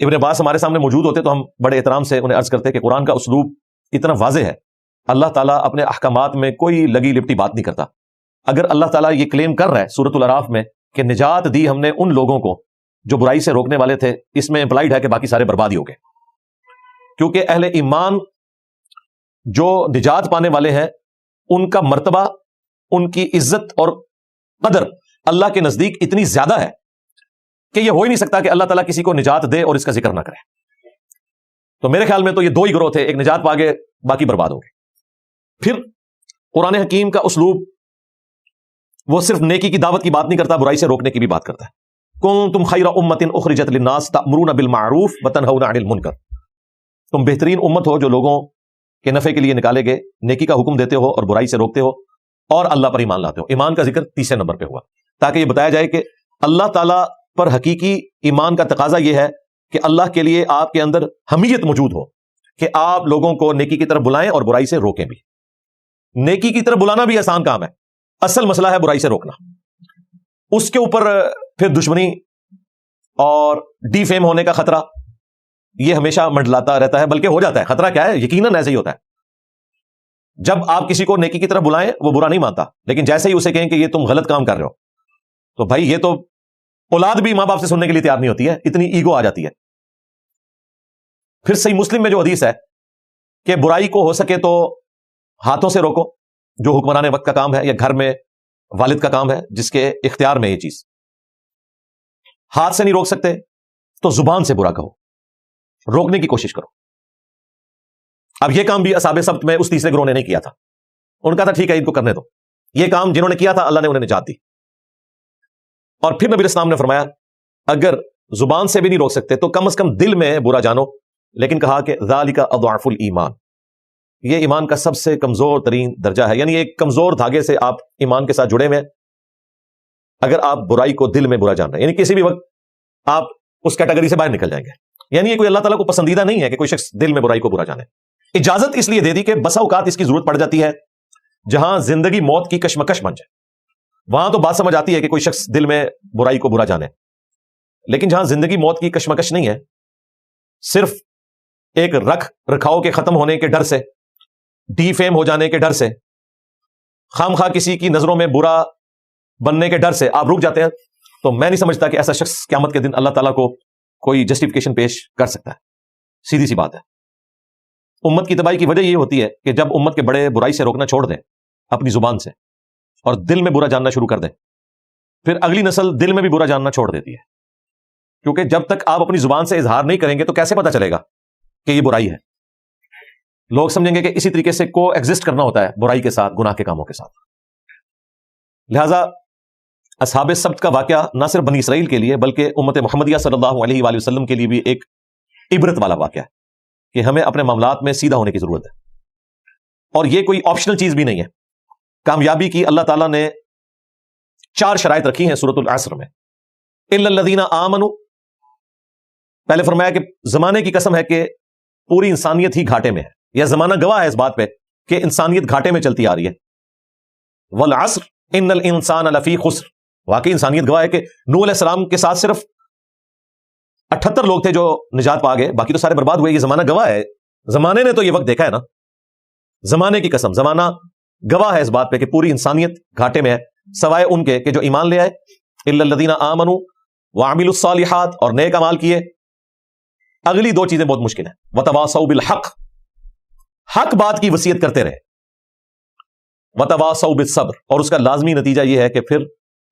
ابن عباس ہمارے سامنے موجود ہوتے تو ہم بڑے احترام سے انہیں عرض کرتے کہ قرآن کا اسلوب اتنا واضح ہے، اللہ تعالیٰ اپنے احکامات میں کوئی لگی لپٹی بات نہیں کرتا۔ اگر اللہ تعالیٰ یہ کلیم کر رہا ہے سورۃ الاعراف میں کہ نجات دی ہم نے ان لوگوں کو جو برائی سے روکنے والے تھے، اس میں امپلائڈ ہے کہ باقی سارے برباد ہی ہو گئے، کیونکہ اہل ایمان جو نجات پانے والے ہیں ان کا مرتبہ، ان کی عزت اور قدر اللہ کے نزدیک اتنی زیادہ ہے کہ یہ ہو ہی نہیں سکتا کہ اللہ تعالیٰ کسی کو نجات دے اور اس کا ذکر نہ کرے۔ تو میرے خیال میں تو یہ دو ہی گروہ تھے، ایک نجات پا گئے، باقی برباد ہو گئے۔ پھر قرآن حکیم کا اسلوب وہ صرف نیکی کی دعوت کی بات نہیں کرتا، برائی سے روکنے کی بھی بات کرتا ہے۔ کنتم خیر امۃ اخرجت للناس تأمرون بالمعروف وتنہون عن المنکر، تم بہترین امت ہو جو لوگوں کے نفع کے لیے نکالے گئے، نیکی کا حکم دیتے ہو اور برائی سے روکتے ہو اور اللہ پر ایمان لاتے ہو۔ ایمان کا ذکر تیسرے نمبر پہ ہوا تاکہ یہ بتایا جائے کہ اللہ تعالیٰ پر حقیقی ایمان کا تقاضا یہ ہے کہ اللہ کے لیے آپ کے اندر حمیت موجود ہو کہ آپ لوگوں کو نیکی کی طرف بلائیں اور برائی سے روکیں بھی۔ نیکی کی طرف بلانا بھی آسان کام ہے، اصل مسئلہ ہے برائی سے روکنا۔ اس کے اوپر پھر دشمنی اور ڈی فیم ہونے کا خطرہ یہ ہمیشہ منڈلاتا رہتا ہے، بلکہ ہو جاتا ہے۔ خطرہ کیا ہے؟ یقیناً ایسے ہی ہوتا ہے۔ جب آپ کسی کو نیکی کی طرف بلائیں وہ برا نہیں مانتا، لیکن جیسے ہی اسے کہیں کہ یہ تم غلط کام کر رہے ہو تو بھائی یہ تو اولاد بھی ماں باپ سے سننے کے لیے تیار نہیں ہوتی ہے، اتنی ایگو آ جاتی ہے۔ پھر صحیح مسلم میں جو حدیث ہے کہ برائی کو ہو سکے تو ہاتھوں سے روکو، جو حکمران وقت کا کام ہے یا گھر میں والد کا کام ہے جس کے اختیار میں یہ چیز، ہاتھ سے نہیں روک سکتے تو زبان سے برا کہو، روکنے کی کوشش کرو۔ اب یہ کام بھی اصحاب سبت میں اس تیسرے گروہ نے نہیں کیا تھا، ان کا تھا ٹھیک ہے ان کو کرنے دو۔ یہ کام جنہوں نے کیا تھا اللہ نے انہیں نجات دی۔ اور پھر نبی اسلام نے فرمایا اگر زبان سے بھی نہیں روک سکتے تو کم از کم دل میں برا جانو، لیکن کہا کہ ذالک اضعف الایمان، یہ ایمان کا سب سے کمزور ترین درجہ ہے، یعنی ایک کمزور دھاگے سے آپ ایمان کے ساتھ جڑے ہوئے، اگر آپ برائی کو دل میں برا جان رہے ہیں، یعنی کسی بھی وقت آپ اس کیٹیگری سے باہر نکل جائیں گے۔ یعنی یہ کوئی اللہ تعالیٰ کو پسندیدہ نہیں ہے کہ کوئی شخص دل میں برائی کو برا جانے۔ اجازت اس لیے دے دی کہ بسا اوقات اس کی ضرورت پڑ جاتی ہے جہاں زندگی موت کی کشمکش بن جائے، وہاں تو بات سمجھ آتی ہے کہ کوئی شخص دل میں برائی کو برا جانے، لیکن جہاں زندگی موت کی کشمکش نہیں ہے، صرف ایک رکھاؤ کے ختم ہونے کے ڈر سے، ڈی فیم ہو جانے کے ڈر سے، خام خواہ کسی کی نظروں میں برا بننے کے ڈر سے آپ رک جاتے ہیں، تو میں نہیں سمجھتا کہ ایسا شخص قیامت کے دن اللہ تعالیٰ کو کوئی جسٹیفیکیشن پیش کر سکتا ہے۔ سیدھی سی بات ہے۔ امت کی تباہی کی وجہ یہ ہوتی ہے کہ جب امت کے بڑے برائی سے روکنا چھوڑ دیں اپنی زبان سے اور دل میں برا جاننا شروع کر دیں، پھر اگلی نسل دل میں بھی برا جاننا چھوڑ دیتی ہے، کیونکہ جب تک آپ اپنی زبان سے اظہار نہیں کریں گے تو کیسے پتا چلے گا کہ یہ برائی ہے؟ لوگ سمجھیں گے کہ اسی طریقے سے کو ایگزسٹ کرنا ہوتا ہے برائی کے ساتھ، گناہ کے کاموں کے ساتھ۔ لہذا اصحاب سبت کا واقعہ نہ صرف بنی اسرائیل کے لیے بلکہ امت محمدیہ صلی اللہ علیہ وآلہ وسلم کے لیے بھی ایک عبرت والا واقعہ ہے کہ ہمیں اپنے معاملات میں سیدھا ہونے کی ضرورت ہے، اور یہ کوئی آپشنل چیز بھی نہیں ہے۔ کامیابی کی اللہ تعالیٰ نے 4 شرائط رکھی ہیں سورۃ العصر میں۔ الا الذین آمنوا، پہلے فرمایا کہ زمانے کی قسم ہے کہ پوری انسانیت ہی گھاٹے میں ہے، یا زمانہ گواہ ہے اس بات پہ کہ انسانیت گھاٹے میں چلتی آ رہی ہے۔ والعصر ان الانسان لفی خسر، واقعی انسانیت گواہ ہے کہ نوح علیہ السلام کے ساتھ صرف 78 لوگ تھے جو نجات پا گئے، باقی تو سارے برباد ہوئے۔ یہ زمانہ گواہ ہے، زمانے نے تو یہ وقت دیکھا ہے نا، زمانے کی قسم زمانہ گواہ ہے اس بات پہ کہ پوری انسانیت گھاٹے میں ہے، سوائے ان کے کہ جو ایمان لے آئے، الا الذین آمنوا وعملوا الصالحات، اور نیک اعمال کیے۔ اگلی 2 چیزیں بہت مشکل ہیں، وتواصوا بالحق، حق بات کی وصیت کرتے رہے، وتواصوا بالصبر، اور اس کا لازمی نتیجہ یہ ہے کہ پھر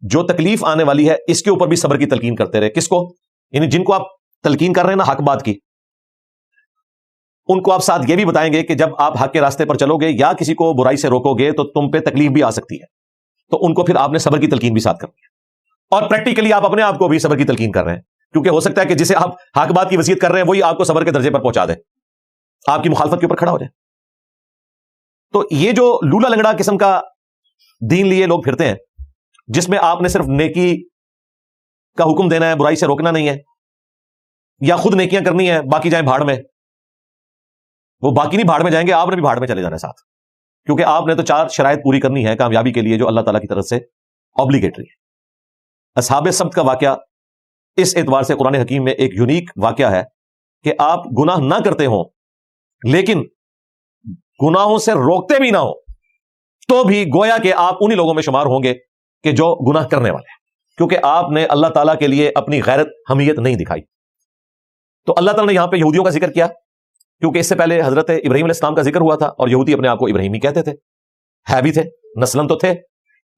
جو تکلیف آنے والی ہے اس کے اوپر بھی صبر کی تلقین کرتے رہے۔ کس کو؟ یعنی جن کو آپ تلقین کر رہے ہیں نا حق بات کی، ان کو آپ ساتھ یہ بھی بتائیں گے کہ جب آپ حق کے راستے پر چلو گے یا کسی کو برائی سے روکو گے تو تم پہ تکلیف بھی آ سکتی ہے، تو ان کو پھر آپ نے صبر کی تلقین بھی ساتھ کرنی ہے، اور پریکٹیکلی آپ اپنے آپ کو بھی صبر کی تلقین کر رہے ہیں، کیونکہ ہو سکتا ہے کہ جسے آپ حق بات کی وصیت کر رہے ہیں وہی آپ کو صبر کے درجے پر پہنچا دے، آپ کی مخالفت کے اوپر کھڑا ہو جائے۔ تو یہ جو لولا لنگڑا قسم کا دین لیے لوگ پھرتے ہیں، جس میں آپ نے صرف نیکی کا حکم دینا ہے، برائی سے روکنا نہیں ہے، یا خود نیکیاں کرنی ہے باقی جائیں بھاڑ میں، وہ باقی نہیں بھاڑ میں جائیں گے، آپ نے بھی بھاڑ میں چلے جانا ہے ساتھ، کیونکہ آپ نے تو 4 شرائط پوری کرنی ہے کامیابی کے لیے جو اللہ تعالیٰ کی طرف سے اوبلیگیٹری ہے۔ اصحاب سبت کا واقعہ اس اعتبار سے قرآن حکیم میں ایک یونیک واقعہ ہے کہ آپ گناہ نہ کرتے ہوں لیکن گناہوں سے روکتے بھی نہ ہو تو بھی گویا کہ آپ انہی لوگوں میں شمار ہوں گے کہ جو گناہ کرنے والے ہیں، کیونکہ آپ نے اللہ تعالیٰ کے لیے اپنی غیرت حمیت نہیں دکھائی۔ تو اللہ تعالیٰ نے یہاں پہ یہودیوں کا ذکر کیا کیونکہ اس سے پہلے حضرت ابراہیم علیہ السلام کا ذکر ہوا تھا، اور یہودی اپنے آپ کو ابراہیمی کہتے تھے، ہے بھی تھے، نسلاً تو تھے،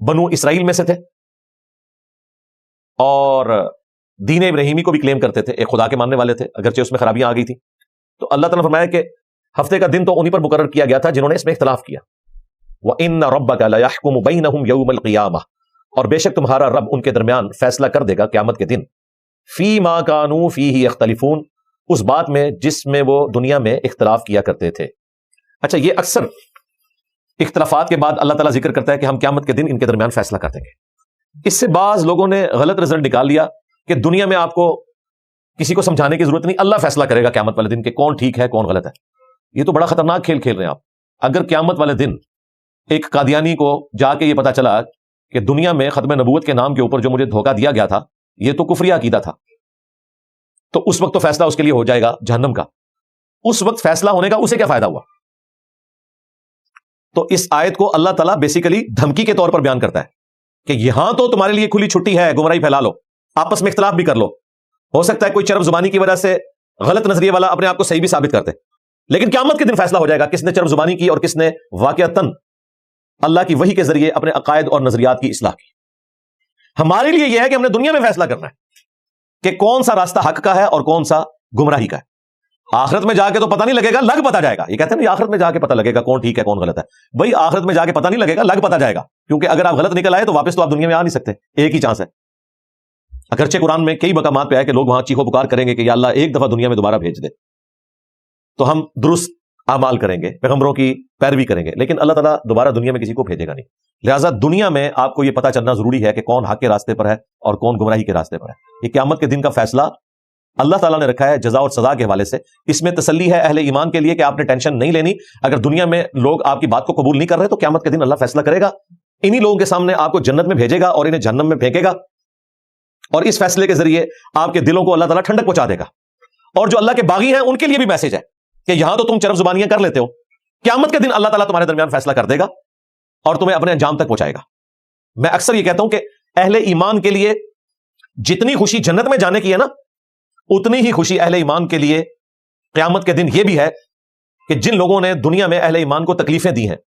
بنو اسرائیل میں سے تھے، اور دین ابراہیمی کو بھی کلیم کرتے تھے، ایک خدا کے ماننے والے تھے، اگرچہ اس میں خرابیاں آ گئی تھی۔ تو اللہ تعالیٰ نے فرمایا کہ ہفتے کا دن تو انہی پر مقرر کیا گیا تھا جنہوں نے اس میں اختلاف کیا۔ وَإِنَّ رَبَّكَ لَيَحْكُمُ بَيْنَهُمْ يَوْمَ الْقِيَامَةِ، اور بے شک تمہارا رب ان کے درمیان فیصلہ کر دے گا قیامت کے دن، فِي مَا كَانُوا فِيهِ يَخْتَلِفُونَ، اس بات میں جس میں وہ دنیا میں اختلاف کیا کرتے تھے۔ اچھا، یہ اکثر اختلافات کے بعد اللہ تعالیٰ ذکر کرتا ہے کہ ہم قیامت کے دن ان کے درمیان فیصلہ کر دیں گے۔ اس سے بعض لوگوں نے غلط رزلٹ نکال لیا کہ دنیا میں آپ کو کسی کو سمجھانے کی ضرورت نہیں، اللہ فیصلہ کرے گا قیامت والے دن کہ کون ٹھیک ہے کون غلط ہے۔ یہ تو بڑا خطرناک کھیل کھیل رہے ہیں آپ۔ اگر قیامت والے دن ایک قادیانی کو جا کے یہ پتا چلا کہ دنیا میں ختم نبوت کے نام کے اوپر جو مجھے دھوکہ دیا گیا تھا یہ تو کفری عقیدہ تھا، تو اس وقت تو فیصلہ اس کے لیے ہو جائے گا جہنم کا۔ اس وقت فیصلہ ہونے کا اسے کیا فائدہ ہوا؟ تو اس آیت کو اللہ تعالیٰ بیسیکلی دھمکی کے طور پر بیان کرتا ہے کہ یہاں تو تمہارے لیے کھلی چھٹی ہے، گمراہی پھیلا لو، آپس میں اختلاف بھی کر لو، ہو سکتا ہے کوئی چرب زبانی کی وجہ سے غلط نظریے والا اپنے آپ کو صحیح بھی ثابت کرتے، لیکن قیامت کے دن فیصلہ ہو جائے گا کس نے چرب زبانی کی اور کس نے واقعتاً اللہ کی وحی کے ذریعے اپنے عقائد اور نظریات کی اصلاح کی۔ ہمارے لیے یہ ہے کہ ہم نے دنیا میں فیصلہ کرنا ہے کہ کون سا راستہ حق کا ہے اور کون سا گمراہی کا ہے۔ آخرت میں جا کے تو پتہ نہیں لگے گا، لگ پتہ جائے گا۔ یہ کہتے ہیں نا آخرت میں جا کے پتہ لگے گا کون ٹھیک ہے کون غلط ہے۔ بھائی آخرت میں جا کے پتہ نہیں لگے گا، لگ پتہ جائے گا، کیونکہ اگر آپ غلط نکل آئے تو واپس تو آپ دنیا میں آ نہیں سکتے، ایک ہی چانس ہے۔ اگرچہ قرآن میں کئی مقامات پہ آئے کہ لوگ وہاں چیخو پکار کریں گے کہ یا اللہ ایک دفعہ دنیا میں دوبارہ بھیج دے تو ہم درست اعمال کریں گے، پیغمبروں کی پیروی کریں گے، لیکن اللہ تعالیٰ دوبارہ دنیا میں کسی کو بھیجے گا نہیں۔ لہٰذا دنیا میں آپ کو یہ پتہ چلنا ضروری ہے کہ کون حق کے راستے پر ہے اور کون گمراہی کے راستے پر ہے۔ یہ قیامت کے دن کا فیصلہ اللہ تعالیٰ نے رکھا ہے جزا اور سزا کے حوالے سے۔ اس میں تسلی ہے اہل ایمان کے لیے کہ آپ نے ٹینشن نہیں لینی۔ اگر دنیا میں لوگ آپ کی بات کو قبول نہیں کر رہے تو قیامت کے دن اللہ فیصلہ کرے گا، انہی لوگوں کے سامنے آپ کو جنت میں بھیجے گا اور انہیں جہنم میں پھینکے گا، اور اس فیصلے کے ذریعے آپ کے دلوں کو اللہ تعالیٰ ٹھنڈک پہنچا دے گا۔ اور جو اللہ کے باغی ہیں ان کے لیے بھی میسج ہے کہ یہاں تو تم چرب زبانیاں کر لیتے ہو، قیامت کے دن اللہ تعالیٰ تمہارے درمیان فیصلہ کر دے گا اور تمہیں اپنے انجام تک پہنچائے گا۔ میں اکثر یہ کہتا ہوں کہ اہل ایمان کے لیے جتنی خوشی جنت میں جانے کی ہے نا، اتنی ہی خوشی اہل ایمان کے لیے قیامت کے دن یہ بھی ہے کہ جن لوگوں نے دنیا میں اہل ایمان کو تکلیفیں دی ہیں،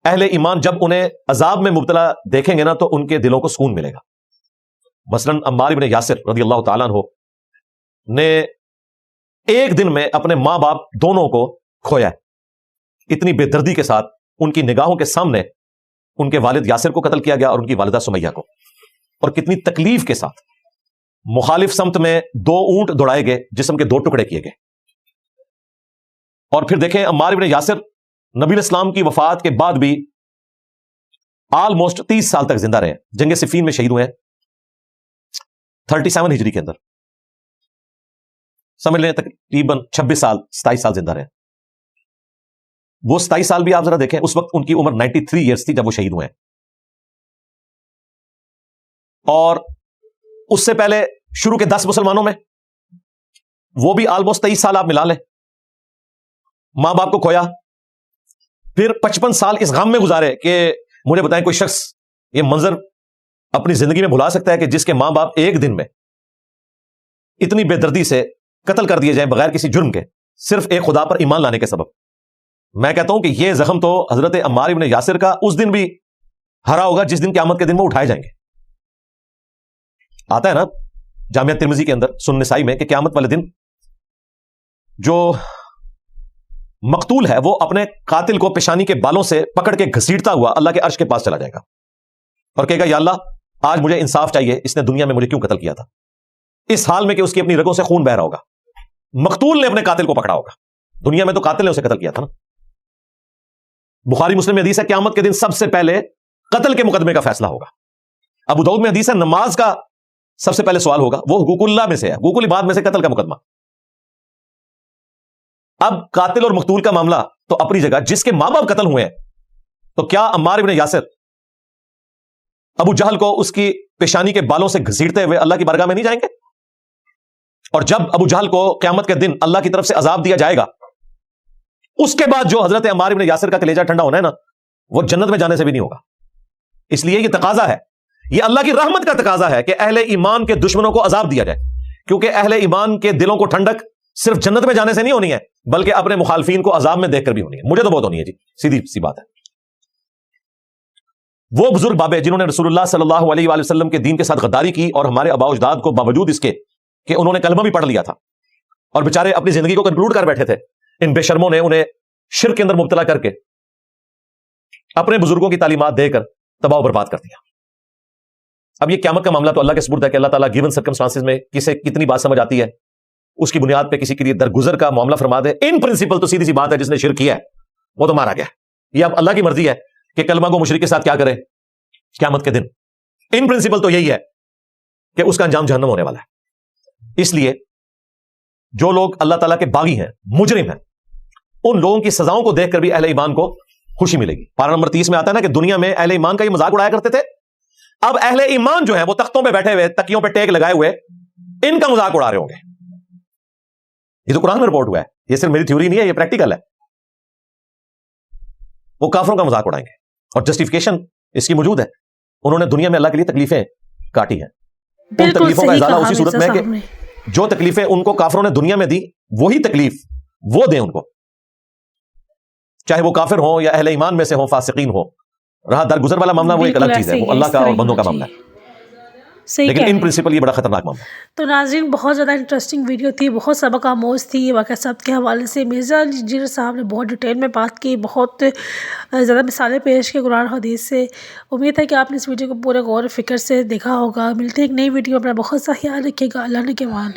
اہل ایمان جب انہیں عذاب میں مبتلا دیکھیں گے نا تو ان کے دلوں کو سکون ملے گا۔ مثلا عمار بن یاسر رضی اللہ تعالیٰ عنہ نے ایک دن میں اپنے ماں باپ دونوں کو کھویا ہے، اتنی بے دردی کے ساتھ ان کی نگاہوں کے سامنے ان کے والد یاسر کو قتل کیا گیا اور ان کی والدہ سمیہ کو، اور کتنی تکلیف کے ساتھ مخالف سمت میں 2 اونٹ دوڑائے گئے، جسم کے 2 ٹکڑے کیے گئے۔ اور پھر دیکھیں عمار بن یاسر نبی علیہ السلام کی وفات کے بعد بھی آلموسٹ 30 سال تک زندہ رہے، جنگ صفین میں شہید ہوئے ہیں 37 ہجری کے اندر، سمجھ لیں تقریباً 26 سال 27 سال زندہ رہے۔ وہ 27 سال بھی آپ ذرا دیکھیں، اس وقت ان کی عمر 93 ایئرس تھی جب وہ شہید ہوئے ہیں، اور اس سے پہلے شروع کے 10 مسلمانوں میں وہ بھی آلموسٹ 23 سال آپ ملا لیں، ماں باپ کو کھویا، پھر 55 سال اس غم میں گزارے کہ مجھے بتائیں کوئی شخص یہ منظر اپنی زندگی میں بھلا سکتا ہے کہ جس کے ماں باپ ایک دن میں اتنی بے دردی سے قتل کر دیے جائیں بغیر کسی جرم کے، صرف ایک خدا پر ایمان لانے کے سبب۔ میں کہتا ہوں کہ یہ زخم تو حضرت عمار بن یاسر کا اس دن بھی ہرا ہوگا جس دن قیامت کے دن وہ اٹھائے جائیں گے۔ آتا ہے نا جامعہ ترمذی کے اندر سنن نسائی میں کہ قیامت والے دن جو مقتول ہے وہ اپنے قاتل کو پیشانی کے بالوں سے پکڑ کے گھسیٹتا ہوا اللہ کے عرش کے پاس چلا جائے گا اور کہے گا یا اللہ آج مجھے انصاف چاہیے، اس نے دنیا میں مجھے کیوں قتل کیا تھا، اس حال میں کہ اس کی اپنی رگوں سے خون بہ رہا ہوگا۔ مقتول نے اپنے قاتل کو پکڑا ہوگا، دنیا میں تو قاتل نے اسے قتل کیا تھا نا۔ بخاری مسلم میں حدیث ہے قیامت کے دن سب سے پہلے قتل کے مقدمے کا فیصلہ ہوگا۔ ابو داؤد میں حدیث ہے نماز کا سب سے پہلے سوال ہوگا، وہ حقوق اللہ میں سے ہے، حقوق العباد میں سے قتل کا مقدمہ۔ اب قاتل اور مقتول کا معاملہ تو اپنی جگہ، جس کے ماں باپ قتل ہوئے ہیں تو کیا عمار بن یاسر ابو جہل کو اس کی پیشانی کے بالوں سے گھسیٹتے ہوئے اللہ کی بارگاہ میں نہیں جائیں گے؟ اور جب ابو جہل کو قیامت کے دن اللہ کی طرف سے عذاب دیا جائے گا، اس کے بعد جو حضرت عمار بن یاسر کا کلیجہ ٹھنڈا ہونا ہے نا، وہ جنت میں جانے سے بھی نہیں ہوگا. اس لیے یہ تقاضا ہے، یہ اللہ کی رحمت کا تقاضا ہے کہ اہل ایمان کے دشمنوں کو عذاب دیا جائے، کیونکہ اہل ایمان کے دلوں کو ٹھنڈک صرف جنت میں جانے سے نہیں ہونی ہے، بلکہ اپنے مخالفین کو عذاب میں دیکھ کر بھی ہونی ہے. مجھے تو بہت ہونی ہے جی، سیدھی سی بات ہے. وہ بزرگ بابے جنہوں نے رسول اللہ صلی اللہ علیہ وآلہ وسلم کے دین کے ساتھ غداری کی، اور ہمارے آباء و اجداد کو باوجود اس کے کہ انہوں نے کلمہ بھی پڑھ لیا تھا اور بیچارے اپنی زندگی کو کنکلوڈ کر بیٹھے تھے، ان بے شرموں نے انہیں شرک کے اندر مبتلا کر کے اپنے بزرگوں کی تعلیمات دے کر تباہ و برباد کر دیا. اب یہ قیامت کا معاملہ تو اللہ کے سپرد ہے کہ اللہ تعالیٰ گیون سرکمسٹانسز میں کسے کتنی بات سمجھ آتی ہے اس کی بنیاد پہ کسی کے لیے درگزر کا معاملہ فرما دے. ان پرنسپل تو سیدھی سی بات ہے، جس نے شرک کیا ہے وہ تو مارا گیا. یہ اب اللہ کی مرضی ہے کہ کلمہ کو مشرک کے ساتھ کیا کرے قیامت کے دن. ان پرنسپل تو یہی ہے کہ اس کا انجام جہنم ہونے والا ہے. اس لیے جو لوگ اللہ تعالیٰ کے باغی ہیں، مجرم ہیں، ان لوگوں کی سزاؤں کو دیکھ کر بھی اہل ایمان کو خوشی ملے گی. پارہ نمبر 30 میں آتا ہے نا کہ دنیا میں اہل ایمان کا یہ مذاق اڑایا کرتے تھے، اب اہل ایمان جو ہیں وہ تختوں پہ بیٹھے ہوئے، تکیوں پہ ٹیک لگائے ہوئے ان کا مذاق اڑا رہے ہوں گے. یہ تو قرآن میں رپورٹ ہوا ہے، یہ صرف میری تھیوری نہیں ہے، یہ پریکٹیکل ہے. وہ کافروں کا مذاق اڑائیں گے اور جسٹیفیکیشن اس کی موجود ہے. انہوں نے دنیا میں اللہ کے لیے تکلیفیں کاٹی ہیں، ان تکلیفوں کا ازالہ اسی صورت میں ہے کہ جو تکلیفیں ان کو کافروں نے دنیا میں دی وہی تکلیف وہ دیں ان کو، چاہے وہ کافر ہوں یا اہل ایمان میں سے ہوں، فاسقین ہوں. رہا درگزر والا معاملہ وہ ایک الگ چیز ہے، وہ اللہ کا اور بندوں کا معاملہ ہے. لیکن ان پرنسپل یہ بڑا خطرناک معاملہ ہے. تو ناظرین، بہت زیادہ انٹرسٹنگ ویڈیو تھی، بہت سبق آموز تھی. یہ واقعہ سب کے حوالے سے مرزا انجینئر صاحب نے بہت ڈیٹیل میں بات کی، بہت زیادہ مثالیں پیش کی قرآن حدیث سے. امید ہے کہ آپ نے اس ویڈیو کو پورے غور و فکر سے دیکھا ہوگا. ملتے ہیں ایک نئی ویڈیو، اپنا بہت سا خیال رکھیے گا. اللہ نے کے مان.